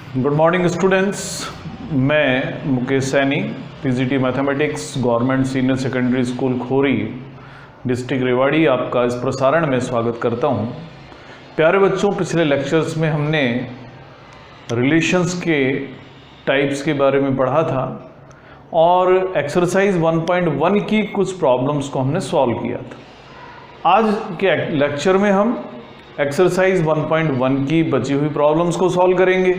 Good morning students, मैं Mukesh Saini, PGT mathematics, government senior secondary school Khori, district Rewari, आपका इस प्रसारण में स्वागत करता हूं। प्यारे बच्चों, पिछले लेक्चर्स में हमने रिलेशंस के टाइप्स के बारे में पढ़ा था और एक्सरसाइज 1.1 की कुछ प्रॉब्लम्स को हमने सॉल्व किया था। आज के लेक्चर में हम एक्सरसाइज 1.1 की बची हुई प्रॉब्लम्स को सॉल्व करेंगे।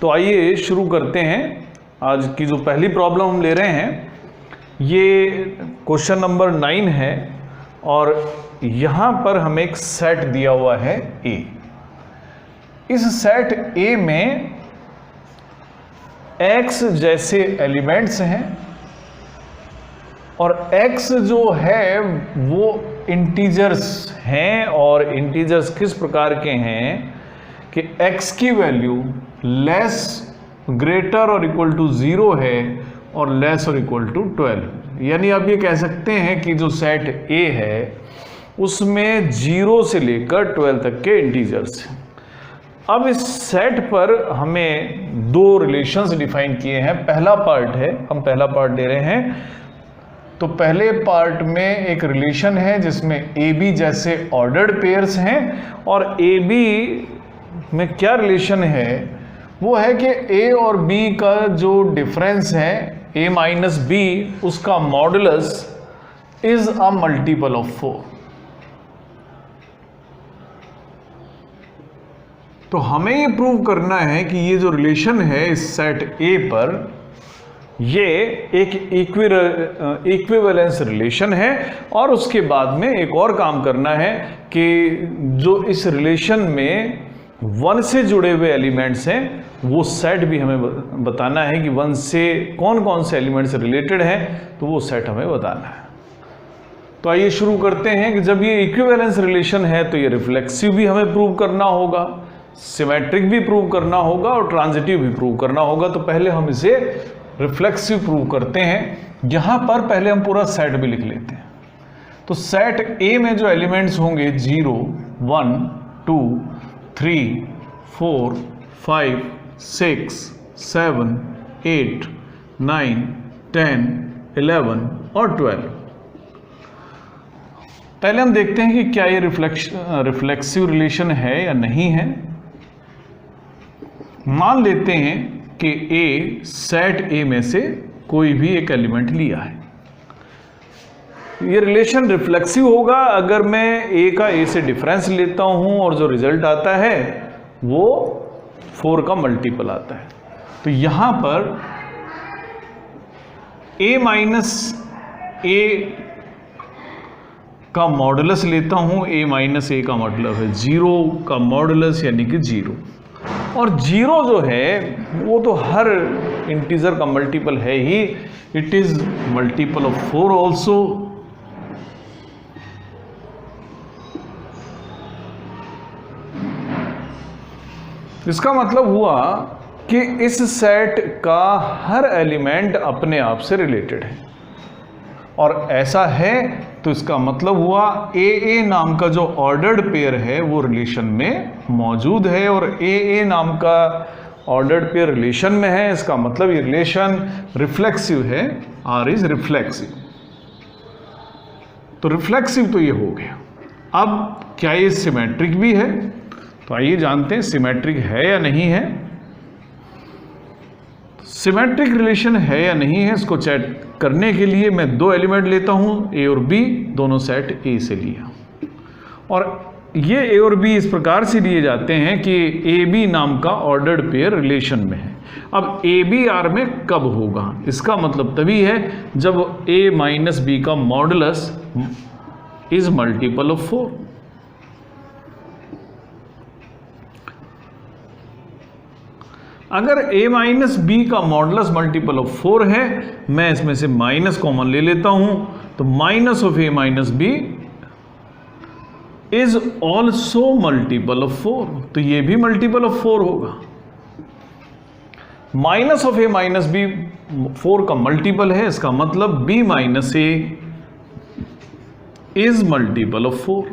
तो आइए शुरू करते हैं। आज की जो पहली प्रॉब्लम हम ले रहे हैं, ये क्वेश्चन नंबर 9 है और यहाँ पर हमें एक सेट दिया हुआ है A। इस सेट A में X जैसे एलिमेंट्स हैं और X जो है वो इंटीजर्स हैं। और इंटीजर्स किस प्रकार के हैं कि X की वैल्यू लेस ग्रेटर और इक्वल टू 0 है और लेस और इक्वल टू 12। यानी आप ये कह सकते हैं कि जो सेट A है उसमें 0 से लेकर 12 तक के इंटीजर्स हैं। अब इस सेट पर हमें दो रिलेशंस डिफाइन किए हैं। पहला पार्ट है, हम पहला पार्ट दे रहे हैं। तो पहले पार्ट में एक रिलेशन है जिसमें AB जैसे ऑर्डर्ड पेयर्स हैं और AB में क्या रिलेशन है वो है कि A और B का जो डिफरेंस है A माइनस B, उसका modulus is a multiple of 4। तो हमें ये प्रूव करना है कि ये जो रिलेशन है इस सेट A पर, ये एक इक्विवेलेंस रिलेशन है। और उसके बाद में एक और काम करना है कि जो इस रिलेशन में 1 से जुड़े हुए एलिमेंट्स हैं वो सेट भी हमें बताना है कि 1 से कौन कौन से एलिमेंट्स रिलेटेड हैं, तो वो सेट हमें बताना है। तो आइए शुरू करते हैं कि जब ये इक्विवेलेंस रिलेशन है तो ये रिफ्लेक्सिव भी हमें प्रूव करना होगा, सिमेट्रिक भी प्रूव करना होगा और ट्रांजिटिव भी प्रूव करना होगा। तो पहले हम इसे रिफ्लेक्सिव प्रूव करते हैं। यहां पर पहले हम पूरा सेट भी लिख लेते हैं। तो सेट A में जो एलिमेंट्स होंगे 0, 1, 2, 3, 4, 5, 6, 7, 8, 9, 10, 11 और 12। पहले हम देखते हैं कि क्या ये रिफ्लेक्सिव रिलेशन है या नहीं है। मान लेते हैं कि A सेट A में से कोई भी एक एलिमेंट लिया है। ये रिलेशन रिफ्लेक्सिव होगा अगर मैं A का A से डिफरेंस लेता हूं और जो रिजल्ट आता है वो 4 का मल्टीपल आता है। तो यहां पर A माइनस A का मॉडुलस लेता हूं। A माइनस A का मॉडुलस है 0 का मॉडुलस, यानी कि 0। और 0 जो है वो तो हर इंटीजर का मल्टीपल है ही, it is multiple of 4 also. इसका मतलब हुआ कि इस सेट का हर एलिमेंट अपने आप से रिलेटेड है और ऐसा है तो इसका मतलब हुआ AA नाम का जो ऑर्डर्ड पेयर है वो रिलेशन में मौजूद है और AA नाम का ऑर्डर्ड पेयर रिलेशन में है। इसका मतलब ये रिलेशन रिफ्लेक्सिव है, R इज रिफ्लेक्सिव। तो रिफ्लेक्सिव तो ये हो गया। अब क्या ये सिमेट्रिक भी है? तो आइए जानते हैं सिमेट्रिक है या नहीं है। सिमेट्रिक रिलेशन है या नहीं है इसको चेक करने के लिए मैं दो एलिमेंट लेता हूं, A और B, दोनों सेट A से लिया। और ये A और B इस प्रकार से लिए जाते हैं कि AB नाम का ऑर्डर्ड पेयर रिलेशन में है। अब AB R में कब होगा? इसका मतलब तभी है जब A माइनस B का मॉडुलस इज मल्टीपल ऑफ 4। अगर A माइनस B का मॉडुलस मल्टीपल ऑफ 4 है, मैं इसमें से माइनस कॉमन ले लेता हूं, तो minus of A minus B is also multiple of 4। तो ये भी मल्टीपल ऑफ 4 होगा। Minus of A minus B 4 का मल्टीपल है, इसका मतलब B minus A is multiple of 4।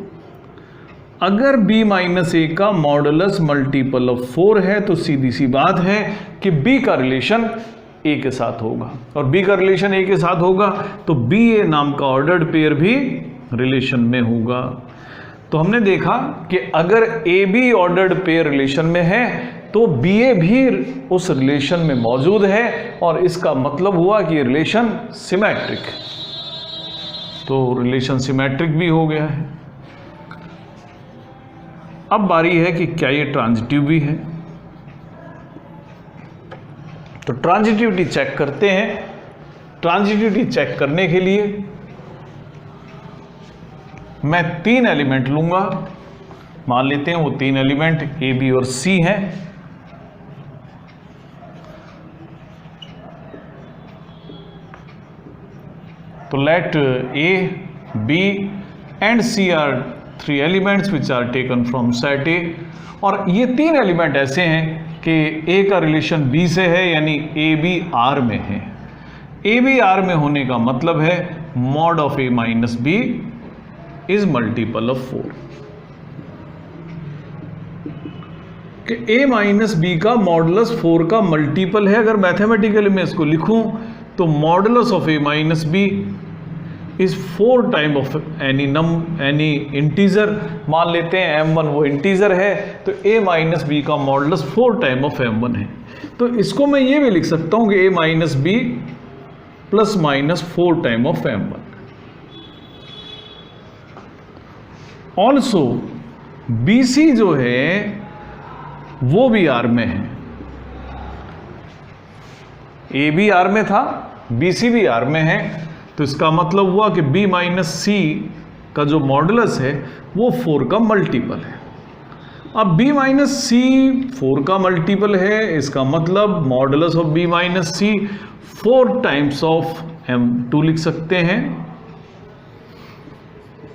अगर b माइनस ए का मॉडुलस मल्टीपल ऑफ 4 है तो सीधी सी बात है कि b का रिलेशन a के साथ होगा, और b का रिलेशन a के साथ होगा तो b a नाम का ऑर्डर्ड पेयर भी रिलेशन में होगा। तो हमने देखा कि अगर A be ordered pair relation में है तो बी ए भी उस रिलेशन में मौजूद है, और इसका मतलब हुआ कि रिलेशन सिमेट्रिक, तो रिलेशन सिमेट्रिक भी हो गया है। अब बारी है कि क्या ये ट्रांजिटिव भी है, तो ट्रांजिटिविटी चेक करते हैं। ट्रांजिटिविटी चेक करने के लिए मैं 3 एलिमेंट लूंगा, मान लेते हैं वो 3 एलिमेंट ए बी और सी हैं। तो let A B and C are 3 elements which are taken from set A, और ये 3 एलिमेंट ऐसे हैं कि ए का रिलेशन बी से है, यानी ए बी आर में है। ए बी आर में होने का मतलब है mod of A minus B is multiple of 4, कि a माइनस बी का मॉडुलस 4 का मल्टीपल है। अगर मैथमेटिकली मैं इसको लिखूं तो modulus of a minus B is 4 time of any integer. मान लेते हैं m1 वो इंटीजर है, तो a माइनस बी का मॉडुलस 4 टाइम ऑफ m1 है। तो इसको मैं ये भी लिख सकता हूं कि a minus B plus minus 4 time of m1। Also BC जो है वो भी आर में है, ए भी आर में था, BC भी आर में है, तो इसका मतलब हुआ कि B माइनस सी का जो मॉडुलस है वो 4 का मल्टीपल है। अब B माइनस सी 4 का मल्टीपल है, इसका मतलब modulus of B minus C 4 times of M2 लिख सकते हैं,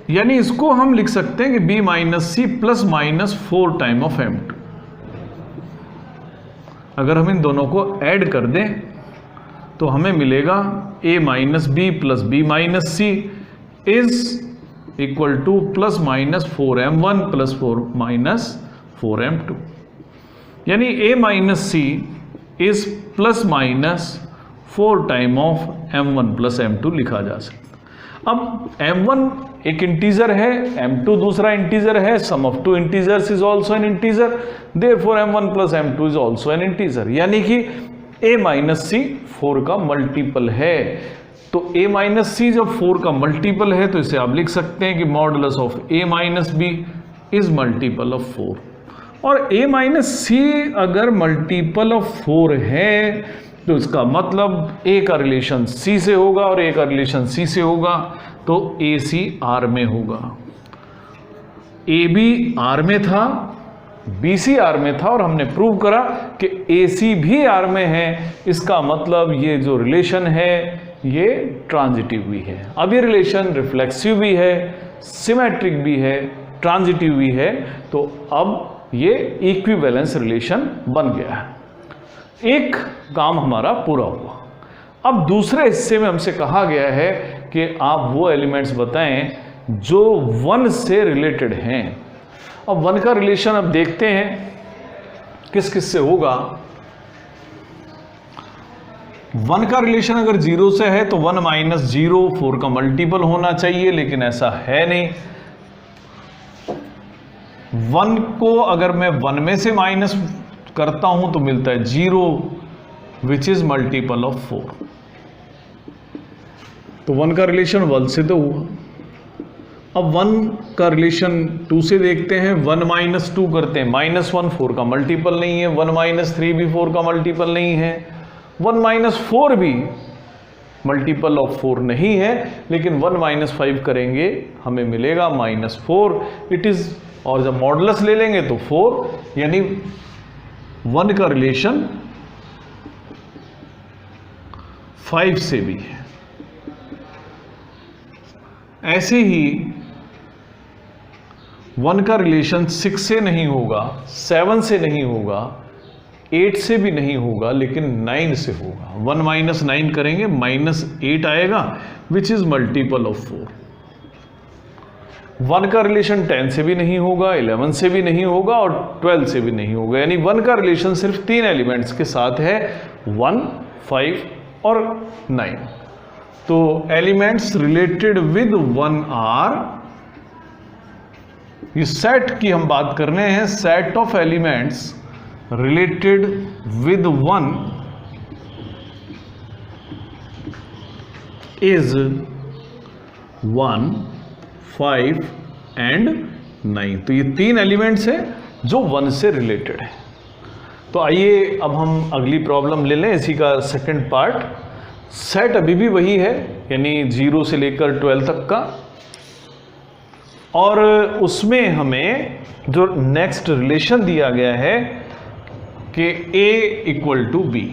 यानी इसको हम लिख सकते हैं कि b minus C plus minus 4 time of m2। अगर हम इन दोनों को ऐड कर दें तो हमें मिलेगा a minus B plus B minus C is equal to plus minus 4m1 plus 4 minus 4m2, यानी a minus C is plus minus 4 time of m1 plus m2 लिखा जा सकता। अब m1 एक इंटीजर है, m2 दूसरा इंटीजर है, sum of 2 integers is also an integer, therefore m1 plus m2 is also an integer, यानी कि a माइनस सी 4 का मल्टीपल है। तो a माइनस सी जब 4 का मल्टीपल है तो इसे आप लिख सकते हैं कि modulus of a minus B is multiple of 4, और a माइनस सी अगर मल्टीपल ऑफ 4 है तो इसका मतलब a का रिलेशन c से होगा और a का रिलेशन c से होगा, तो AC R में होगा। AB R में था, BC R में था, और हमने प्रूव करा कि AC भी R में है। इसका मतलब ये जो रिलेशन है ये ट्रांजिटिव भी है। अब ये रिलेशन रिफ्लेक्सिव भी है, सिमेट्रिक भी है, ट्रांजिटिव भी है, तो अब ये इक्विवेलेंस रिलेशन बन गया है। एक काम हमारा पूरा हुआ। अब दूसरे हिस्से में हमसे कहा गया है कि आप वो एलिमेंट्स बताएं जो 1 से रिलेटेड हैं। अब 1 का रिलेशन अब देखते हैं किस किस से होगा। 1 का रिलेशन अगर 0 से है तो 1 माइनस 0 4 का मल्टीपल होना चाहिए, लेकिन ऐसा है नहीं। 1 को अगर मैं 1 में से माइनस करता हूं तो मिलता है 0 विच इज मल्टीपल ऑफ 4। तो 1 का रिलेशन 1 से तो हुआ। अब 1 का रिलेशन 2 से देखते हैं। 1 माइनस 2 करते हैं, माइनस 1 4 का मल्टीपल नहीं है, 1 माइनस 3 भी 4 का मल्टीपल नहीं है, 1 माइनस 4 भी मल्टीपल ऑफ 4 नहीं है, लेकिन 1 माइनस 5 करेंगे हमें मिलेगा माइनस 4 इट इज, और जब मॉडुलस ले लेंगे तो 4, यानी 1 का रिलेशन 5 से भी है। ऐसे ही 1 का रिलेशन 6 से नहीं होगा, 7 से नहीं होगा, 8 से भी नहीं होगा, लेकिन 9 से होगा। 1 माइनस 9 करेंगे माइनस 8 आएगा विच इज मल्टीपल ऑफ 4। 1 का रिलेशन 10 से भी नहीं होगा, 11 से भी नहीं होगा और 12 से भी नहीं होगा। यानी 1 का रिलेशन सिर्फ 3 एलिमेंट्स के साथ है, 1, 5 और 9। तो एलिमेंट्स रिलेटेड विद 1 आर, ये सेट की हम बात कर रहे हैं, set of elements related with 1 is 1, 5 and 9। तो ये 3 एलिमेंट्स हैं जो 1 से रिलेटेड है। तो आइए अब हम अगली प्रॉब्लम ले लें, इसी का सेकंड पार्ट। सेट अभी भी वही है, यानी 0 से लेकर 12 तक का, और उसमें हमें जो नेक्स्ट रिलेशन दिया गया है कि A इक्वल टू बी,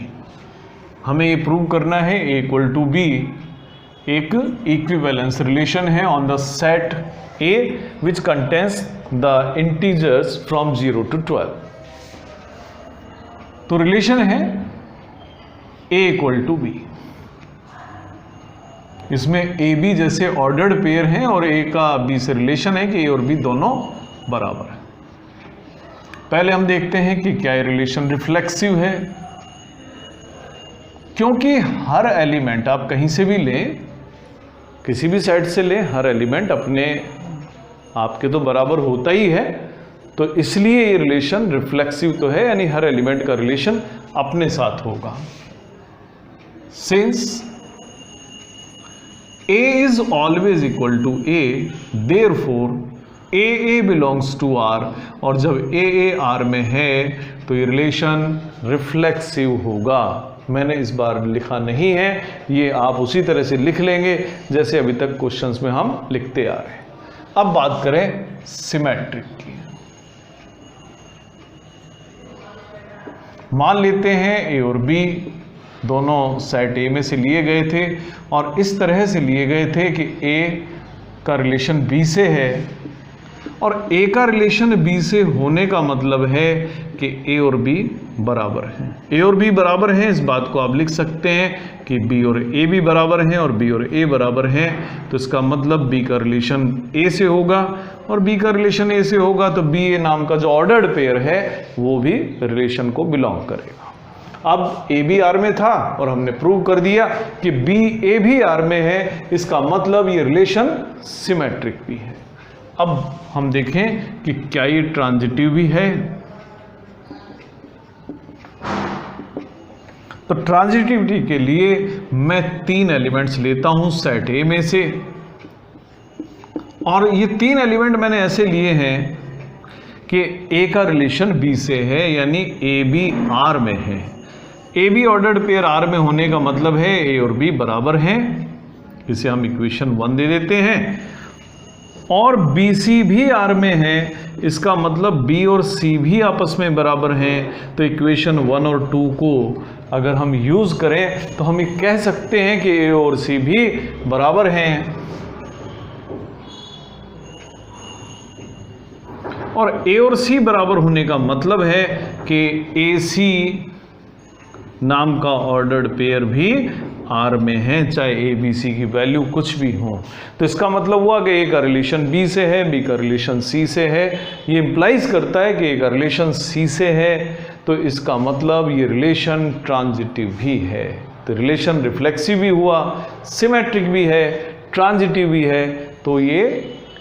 हमें ये प्रूव करना है A इक्वल टू बी एक इक्विवेलेंस रिलेशन है on the set A which contains the integers from 0 to 12। तो रिलेशन है A इक्वल टू बी, इसमें ए बी जैसे ऑर्डर्ड पेयर हैं और A का B से रिलेशन है कि A और B दोनों बराबर है। पहले हम देखते हैं कि क्या ये रिलेशन रिफ्लेक्सिव है, क्योंकि हर एलिमेंट आप कहीं से भी लें, किसी भी सेट से लें, हर एलिमेंट अपने आपके तो बराबर होता ही है, तो इसलिए ये रिलेशन रिफ्लेक्सिव तो है, यानी हर एलिमेंट का रिलेशन अपने साथ होगा। Since A is always equal to A, therefore AA belongs to R, और जब AA R में है तो ये रिलेशन रिफ्लेक्सिव होगा। मैंने इस बार लिखा नहीं है, ये आप उसी तरह से लिख लेंगे जैसे अभी तक क्वेश्चंस में हम लिखते आ रहे हैं। अब बात करें सिमेट्रिक की। मान लेते हैं A और B दोनों सेट A में से लिए गए थे, और इस तरह से लिए गए थे कि A का रिलेशन B से है, और A का रिलेशन B से होने का मतलब है कि A और B बराबर हैं। A और B बराबर हैं, इस बात को आप लिख सकते हैं कि B और A भी बराबर हैं और B और A बराबर हैं, तो इसका मतलब B का रिलेशन A से होगा, और B का रिलेशन A से होगा तो B A नाम का जो ऑर्डर्ड पेयर है वो भी रिलेशन को बिलोंग करेगा। अब A भी R में था और हमने प्रूव कर दिया कि B A भी R में है, इसका मतलब ये रिलेशन सिमेट्रिक भी है। अब हम देखें कि क्या ये ट्रांजिटिव भी है। तो ट्रांजिटिविटी के लिए मैं 3 एलिमेंट्स लेता हूं सेट A में से, और ये 3 एलिमेंट मैंने ऐसे लिए हैं कि A का रिलेशन B से है, यानी A B R में है। A B ordered pair R में होने का मतलब है A और B बराबर हैं, इसे हम इक्वेशन 1 दे देते हैं, और BC भी R में है, इसका मतलब B और C भी आपस में बराबर हैं। तो इक्वेशन 1 और 2 को अगर हम यूज़ करें तो हम ये कह सकते हैं कि A और C भी बराबर हैं, और A और C बराबर होने का मतलब है कि AC नाम का ऑर्डर्ड पेयर भी R में है, चाहे A B C की वैल्यू कुछ भी हो। तो इसका मतलब हुआ कि A का रिलेशन B से है, B का रिलेशन C से है, ये इंप्लाइज करता है कि A का रिलेशन C से है, तो इसका मतलब ये रिलेशन ट्रांजिटिव भी है। तो रिलेशन रिफ्लेक्सिव भी हुआ, सिमेट्रिक भी है, ट्रांजिटिव भी है, तो ये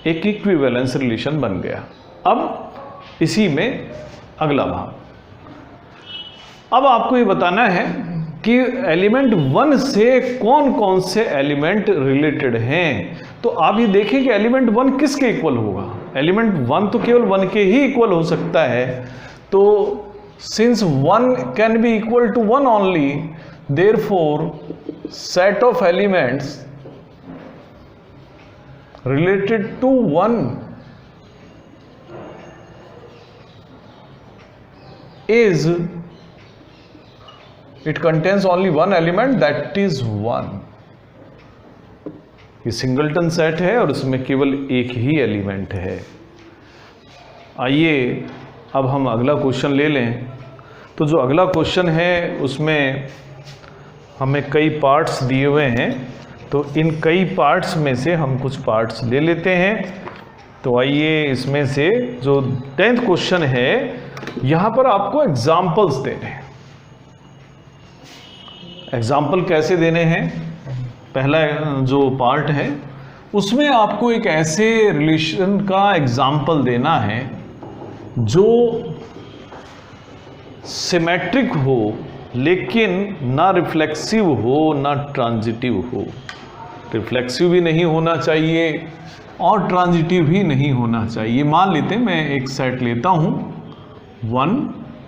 एक इक्विवेलेंस रिलेशन बन गया। अब इसी में अगला भाग, अब आपको ये बताना है कि एलिमेंट 1 से कौन कौन से एलिमेंट रिलेटेड हैं। तो आप ये देखें कि एलिमेंट 1 किसके इक्वल होगा। एलिमेंट 1 तो केवल 1 के ही इक्वल हो सकता है, तो since 1 can be equal to 1 only, therefore set of elements related to 1 is, it contains only one element, that is 1। ये सिंगलटन सेट है और इसमें केवल एक ही एलिमेंट है। आइए अब हम अगला क्वेश्चन ले लें। तो जो अगला क्वेश्चन है उसमें हमें कई पार्ट्स दिए हुए हैं, तो इन कई पार्ट्स में से हम कुछ पार्ट्स ले लेते हैं। तो आइए इसमें से जो 10th क्वेश्चन है, यहां पर आपको एग्जाम्पल्स देने हैं। एग्जाम्पल कैसे देने हैं? पहला जो पार्ट है उसमें आपको एक ऐसे रिलेशन का एग्जाम्पल देना है जो सिमेट्रिक हो लेकिन ना रिफ्लेक्सिव हो ना ट्रांजिटिव हो। रिफ्लेक्सिव भी नहीं होना चाहिए और ट्रांजिटिव भी नहीं होना चाहिए। मान लेते हैं मैं एक सेट लेता हूं 1,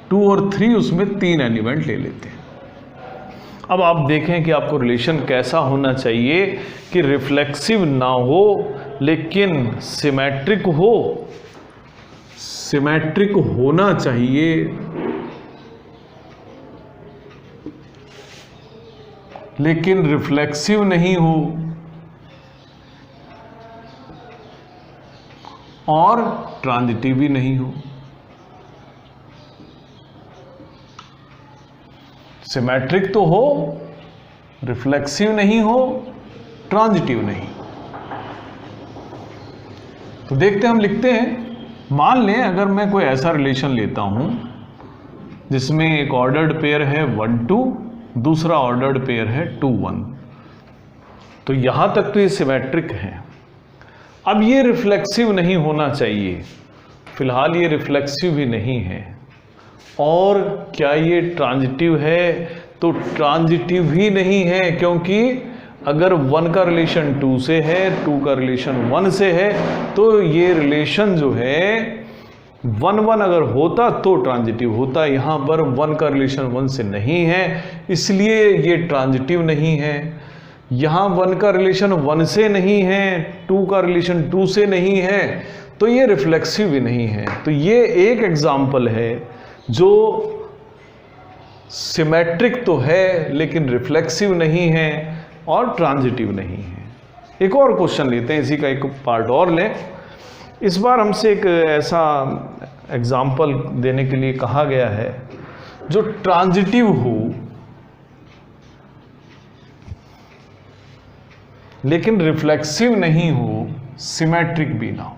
2 और 3, उसमें 3 एलिमेंट ले लेते हैं। अब आप देखें कि आपको रिलेशन कैसा होना चाहिए कि रिफ्लेक्सिव ना हो लेकिन सिमेट्रिक हो। सिमेट्रिक होना चाहिए लेकिन रिफ्लेक्सिव नहीं हो और ट्रांजिटिव भी नहीं हो। सिमेट्रिक तो हो, रिफ्लेक्सिव नहीं हो, ट्रांजिटिव नहीं। तो देखते हैं, हम लिखते हैं। मान लें अगर मैं कोई ऐसा रिलेशन लेता हूं जिसमें एक ऑर्डर्ड पेयर है 1, 2, दूसरा ऑर्डर्ड पेयर है 2, 1, तो यहां तक तो ये सिमेट्रिक है। अब ये रिफ्लेक्सिव नहीं होना चाहिए, फिलहाल ये रिफ्लेक्सिव भी नहीं है। और क्या ये ट्रांजिटिव है? तो ट्रांजिटिव भी नहीं है, क्योंकि अगर 1 का रिलेशन 2 से है, 2 का रिलेशन 1 से है, तो ये रिलेशन जो है 1, 1 अगर होता तो ट्रांजिटिव होता। यहां पर 1 का रिलेशन 1 से नहीं है, इसलिए ये ट्रांजिटिव नहीं है। यहां 1 का रिलेशन 1 से नहीं है, 2 का रिलेशन 2 से नहीं है, तो ये रिफ्लेक्सिव भी नहीं है। तो ये एक एग्जाम्पल है जो सिमेट्रिक तो है लेकिन रिफ्लेक्सिव नहीं है और ट्रांजिटिव नहीं है। एक और क्वेश्चन लेते हैं, इसी का एक पार्ट और लें। इस बार हमसे एक ऐसा एग्जाम्पल देने के लिए कहा गया है जो ट्रांजिटिव हो लेकिन रिफ्लेक्सिव नहीं हो, सिमेट्रिक भी ना हो।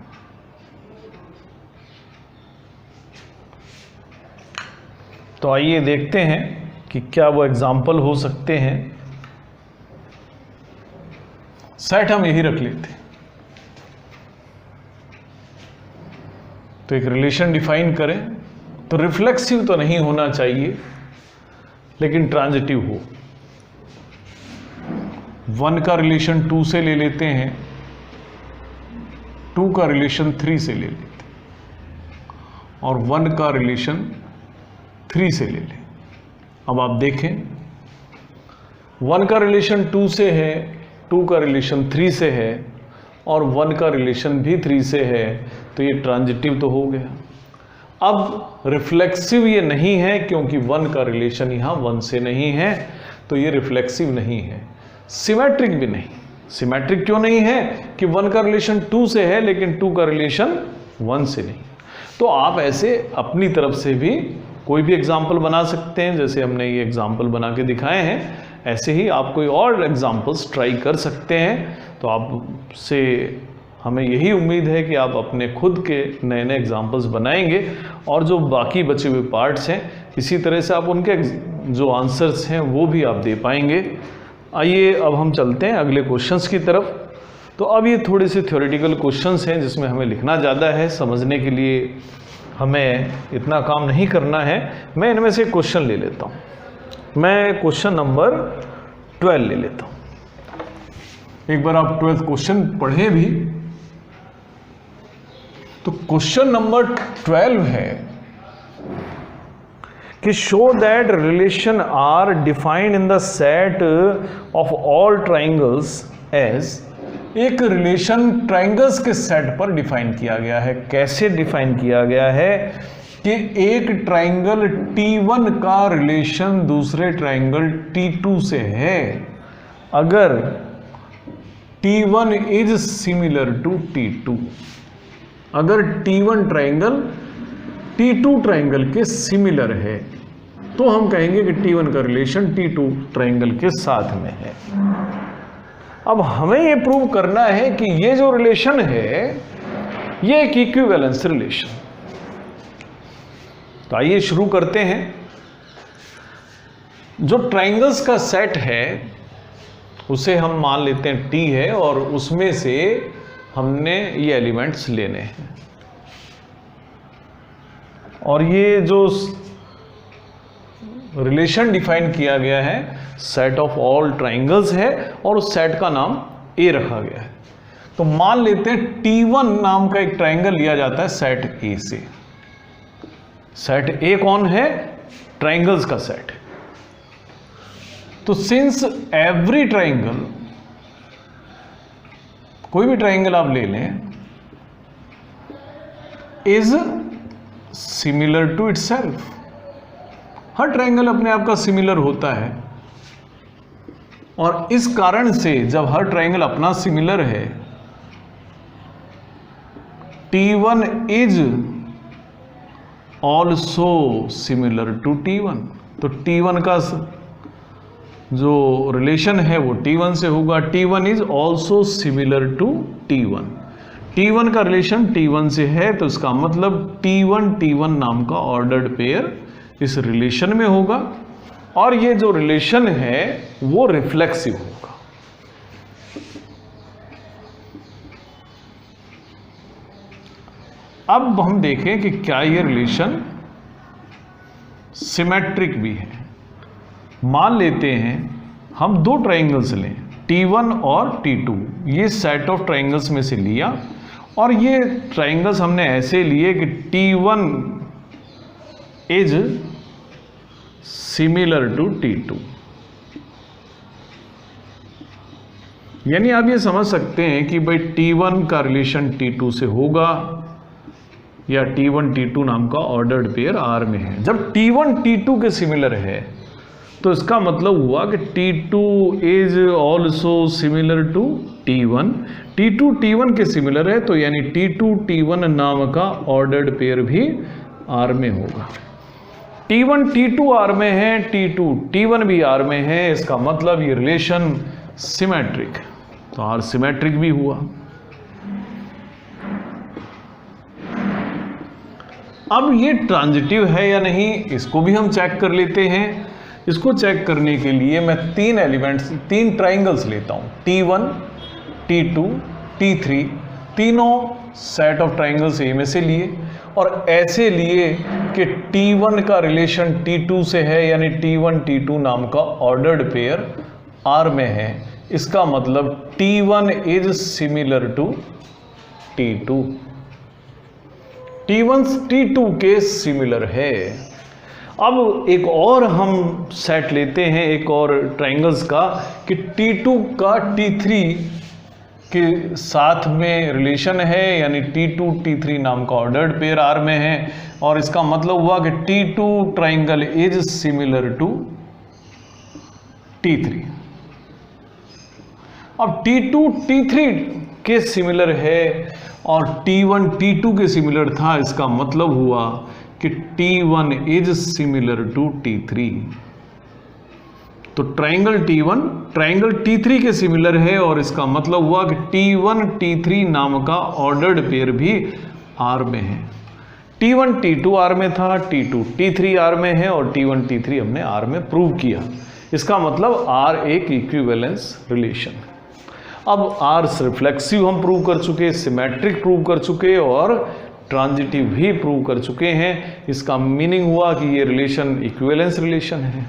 तो आइए देखते हैं कि क्या वो एग्जाम्पल हो सकते हैं। सेट हम यही रख लेते हैं। तो एक रिलेशन डिफाइन करें, तो रिफ्लेक्सिव तो नहीं होना चाहिए लेकिन ट्रांजिटिव हो। 1 का रिलेशन 2 से ले लेते हैं, 2 का रिलेशन 3 से ले लेते हैं और 1 का रिलेशन 3 से ले लें। अब आप देखें 1 का रिलेशन 2 से है, 2 का रिलेशन 3 से है और 1 का रिलेशन भी 3 से है, तो ये ट्रांजिटिव तो हो गया। अब रिफ्लेक्सिव ये नहीं है क्योंकि 1 का रिलेशन यहाँ 1 से नहीं है, तो ये रिफ्लेक्सिव नहीं है। सिमेट्रिक भी नहीं। सिमेट्रिक क्यों नहीं है कि 1 का रिलेशन 2 से है लेकिन 2 का रिलेशन 1 से नहीं। तो आप ऐसे अपनी तरफ से भी कोई भी एग्जाम्पल बना सकते हैं, जैसे हमने ये एग्जाम्पल बना के दिखाए हैं, ऐसे ही आप कोई और एग्जाम्पल्स ट्राई कर सकते हैं। तो आपसे हमें यही उम्मीद है कि आप अपने खुद के नए नए एग्जाम्पल्स बनाएंगे और जो बाकी बचे हुए पार्ट्स हैं इसी तरह से आप उनके जो आंसर्स हैं वो भी आप दे पाएंगे। आइए अब हम चलते हैं अगले क्वेश्चंस की तरफ। तो अब ये थोड़े से थ्योरेटिकल क्वेश्चंस हैं जिसमें हमें लिखना ज़्यादा है, समझने के लिए हमें इतना काम नहीं करना है। मैं इनमें से क्वेश्चन ले लेता हूँ। मैं क्वेश्चन नंबर 12 ले लेता हूँ। एक बार आप 12th क्वेश्चन पढ़ें भी। तो क्वेश्चन नंबर 12 है कि show that relation are defined in the set of all triangles as. एक रिलेशन ट्राइंगल्स के सेट पर डिफाइन किया गया है। कैसे डिफाइन किया गया है कि एक ट्राइंगल T1 का रिलेशन दूसरे ट्राइंगल T2 से है अगर T1 is similar to T2। अगर T1 ट्राइंगल T2 ट्राइंगल के सिमिलर है तो हम कहेंगे कि T1 का रिलेशन T2 ट्राइंगल के साथ में है। अब हमें ये प्रूव करना है कि ये जो रिलेशन है ये एक इक्विवेलेंस रिलेशन। तो आइए शुरू करते हैं। जो ट्राइंगल्स का सेट है उसे हम मान लेते हैं T है, और उसमें से हमने ये एलिमेंट्स लेने हैं, और ये जो रिलेशन डिफाइन किया गया है सेट ऑफ ऑल ट्राइंगल्स है, और उस सेट का नाम A रखा गया है। तो मान लेते हैं T1 नाम का एक ट्राइंगल लिया जाता है सेट A से। सेट A कौन है? ट्राइंगल्स का सेट। तो सिंस एवरी ट्राइंगल, कोई भी ट्राइंगल आप ले लें, इज सिमिलर टू इटसेल्फ, हर ट्राइंगल अपने आप का सिमिलर होता है, और इस कारण से जब हर ट्राइंगल अपना सिमिलर है, T1 is also similar to T1। तो T1 का जो रिलेशन है वो T1 से होगा। T1 is also similar to T1। T1 का रिलेशन T1 से है, तो इसका मतलब T1 नाम का ऑर्डर्ड पेयर इस रिलेशन में होगा, और ये जो रिलेशन है वो रिफ्लेक्सिव होगा। अब हम देखें कि क्या ये रिलेशन सिमेट्रिक भी है। मान लेते हैं हम दो ट्राइंगल्स लें, T1 और T2, ये सेट ऑफ ट्राइंगल्स में से लिया, और ये ट्राइंगल्स हमने ऐसे लिए कि T1 is similar to T2। यानी आप ये समझ सकते हैं कि भाई T1 का रिलेशन T2 से होगा, या T1 T2 नाम का ऑर्डर्ड पेयर R में है। जब T1 T2 के सिमिलर है, तो इसका मतलब हुआ कि T2 is also similar to T1। T2 T1 के सिमिलर है, तो यानी T2 T1 नाम का ऑर्डर्ड पेयर भी R में होगा। T1 T2 R में है, T2 T1 भी R में है, इसका मतलब ये रिलेशन सिमेट्रिक, तो R सिमेट्रिक भी हुआ। अब ये ट्रांजिटिव है या नहीं, इसको भी हम चेक कर लेते हैं। इसको चेक करने के लिए मैं तीन ट्राइंगल्स लेता हूं, T1 T2 T3, तीनों सेट ऑफ ट्राइंगल्स ए में से लिए, और ऐसे लिए कि T1 का रिलेशन T2 से है, यानी T1 T2 नाम का ऑर्डर्ड पेयर R में है। इसका मतलब T1 is similar to T2, T1 T2 के सिमिलर है। अब एक और हम सेट लेते हैं, एक और ट्राइंगल्स का, कि T2 का T3 के साथ में रिलेशन है, यानी T2 T3 नाम का ऑर्डर्ड पेयर R में है, और इसका मतलब हुआ कि T2 triangle is similar to T3। अब T2 T3 के सिमिलर है और T1 T2 के सिमिलर था, इसका मतलब हुआ कि T1 is similar to T3। तो ट्राइंगल T1 ट्राइंगल T3 के सिमिलर है, और इसका मतलब हुआ कि T1 T3 नाम का ऑर्डर्ड पेयर भी R में है। T1 T2 R में था, T2 T3 R में है, और T1 T3 हमने R में प्रूव किया। इसका मतलब R एक इक्विवेलेंस रिलेशन है। अब R रिफ्लेक्सिव हम प्रूव कर चुके, सिमेट्रिक प्रूव कर चुके, और ट्रांजिटिव भी प्रूव कर चुके हैं। इसका मीनिंग हुआ कि ये रिलेशन इक्विवेलेंस रिलेशन है।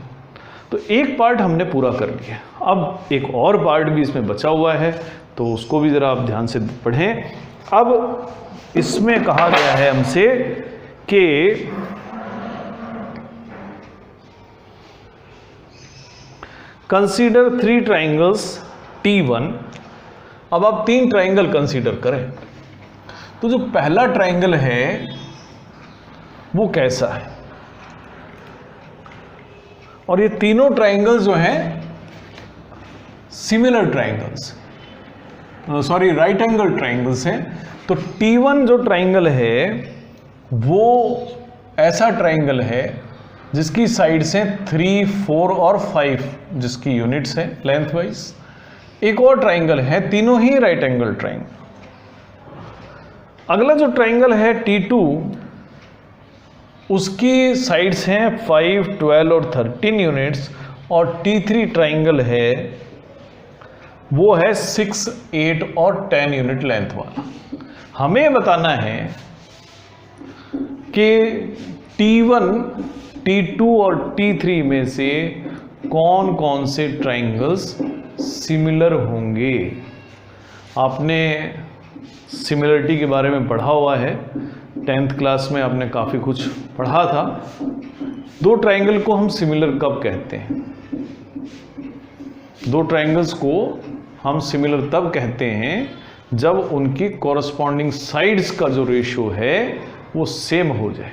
तो एक पार्ट हमने पूरा कर लिया। अब एक और पार्ट भी इसमें बचा हुआ है, तो उसको भी ज़रा आप ध्यान से पढ़ें। अब इसमें कहा गया है हमसे कि कंसीडर 3 ट्राइंगल्स T1। अब आप 3 ट्राइंगल कंसीडर करें। तो जो पहला ट्राइंगल है वो कैसा है, और ये तीनों ट्राइंगल्स जो हैं similar triangles, sorry right angle triangles हैं। तो T1 जो ट्राइंगल है वो ऐसा ट्राइंगल है जिसकी साइड से 3, 4 और 5 जिसकी यूनिट्स हैं लेंथ वाइज। एक और ट्राइंगल है, तीनों ही राइट एंगल ट्राइंगल। अगला जो ट्राइंगल है T2, उसकी साइड्स हैं 5, 12 और 13 यूनिट्स, और T3 ट्राइंगल है वो है 6, 8 और 10 यूनिट लेंथ वाला। हमें बताना है कि T1, T2 और T3 में से कौन कौन से ट्राइंगल्स सिमिलर होंगे। आपने सिमिलरिटी के बारे में पढ़ा हुआ है, 10th क्लास में आपने काफ़ी कुछ पढ़ा था। दो ट्राइंगल को हम सिमिलर कब कहते हैं? दो ट्राइंगल्स को हम सिमिलर तब कहते हैं जब उनकी कॉरस्पॉन्डिंग साइड्स का जो रेशियो है वो सेम हो जाए।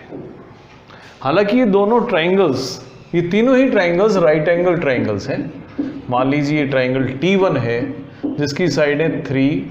हालांकि ये दोनों ट्राइंगल्स, ये तीनों ही ट्राइंगल्स राइट एंगल ट्राइंगल्स हैं। मान लीजिए ये ट्राइंगल T1 है जिसकी साइडें 3,